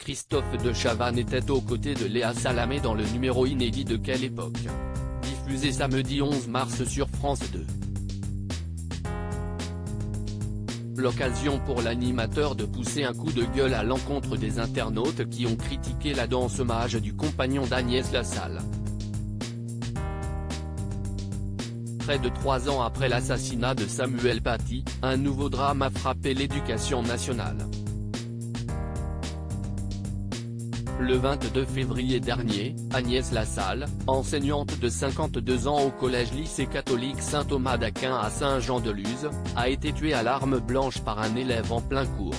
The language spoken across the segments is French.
Christophe de Chavannes était aux côtés de Léa Salamé dans le numéro inédit de Quelle époque, diffusé samedi 11 mars sur France 2. L'occasion pour l'animateur de pousser un coup de gueule à l'encontre des internautes qui ont critiqué la danse hommage du compagnon d'Agnès Lassalle. Près de 3 ans après l'assassinat de Samuel Paty, un nouveau drame a frappé l'éducation nationale. Le 22 février dernier, Agnès Lassalle, enseignante de 52 ans au collège-lycée catholique Saint-Thomas d'Aquin à Saint-Jean-de-Luz, a été tuée à l'arme blanche par un élève en plein cours.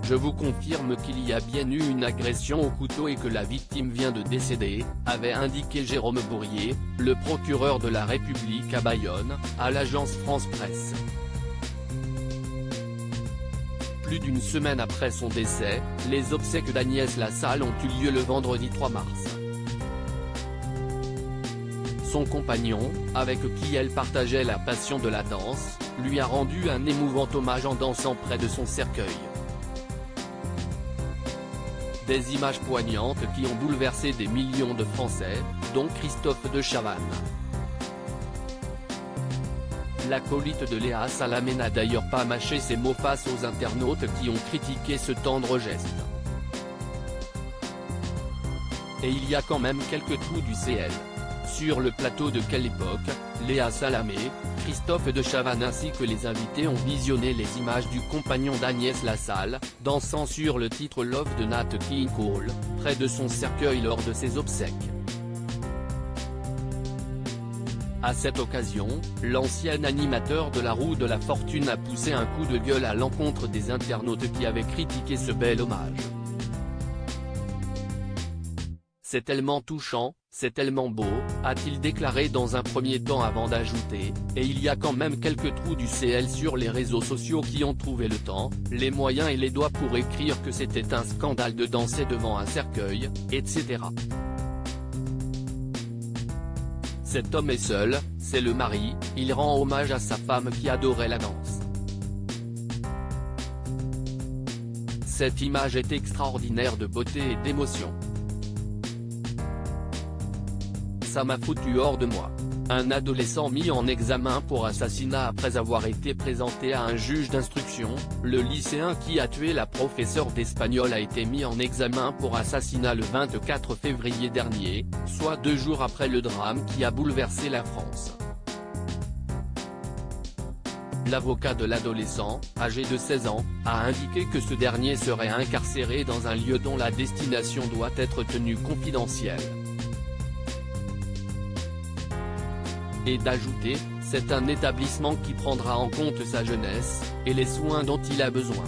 Je vous confirme qu'il y a bien eu une agression au couteau et que la victime vient de décéder, avait indiqué Jérôme Bourrier, le procureur de la République à Bayonne, à l'agence France Presse. Plus d'une semaine après son décès, les obsèques d'Agnès Lassalle ont eu lieu le vendredi 3 mars. Son compagnon, avec qui elle partageait la passion de la danse, lui a rendu un émouvant hommage en dansant près de son cercueil. Des images poignantes qui ont bouleversé des millions de Français, dont Christophe de Chavannes. L'acolyte de Léa Salamé n'a d'ailleurs pas mâché ses mots face aux internautes qui ont critiqué ce tendre geste. Et il y a quand même quelques trous du CL. Sur le plateau de Quelle époque, Léa Salamé, Christophe de Chavannes ainsi que les invités ont visionné les images du compagnon d'Agnès Lassalle, dansant sur le titre Love de Nat King Cole, près de son cercueil lors de ses obsèques. À cette occasion, l'ancien animateur de la Roue de la Fortune a poussé un coup de gueule à l'encontre des internautes qui avaient critiqué ce bel hommage. C'est tellement touchant, c'est tellement beau, a-t-il déclaré dans un premier temps avant d'ajouter, et il y a quand même quelques trous du CL sur les réseaux sociaux qui ont trouvé le temps, les moyens et les doigts pour écrire que c'était un scandale de danser devant un cercueil, etc. Cet homme est seul, c'est le mari, il rend hommage à sa femme qui adorait la danse. Cette image est extraordinaire de beauté et d'émotion. Ça m'a foutu hors de moi. Un adolescent mis en examen pour assassinat après avoir été présenté à un juge d'instruction, le lycéen qui a tué la professeure d'espagnol a été mis en examen pour assassinat le 24 février dernier, soit 2 jours après le drame qui a bouleversé la France. L'avocat de l'adolescent, âgé de 16 ans, a indiqué que ce dernier serait incarcéré dans un lieu dont la destination doit être tenue confidentielle. Et d'ajouter, c'est un établissement qui prendra en compte sa jeunesse, et les soins dont il a besoin.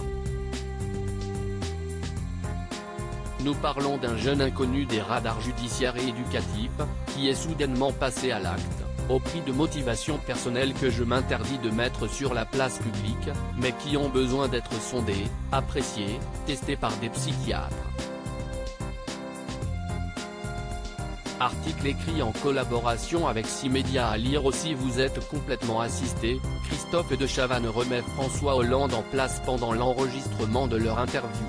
Nous parlons d'un jeune inconnu des radars judiciaires et éducatifs, qui est soudainement passé à l'acte, au prix de motivations personnelles que je m'interdis de mettre sur la place publique, mais qui ont besoin d'être sondés, appréciés, testés par des psychiatres. Article écrit en collaboration avec 6 médias à lire aussi. Vous êtes complètement assisté, Christophe de Chavannes remet François Hollande en place pendant l'enregistrement de leur interview.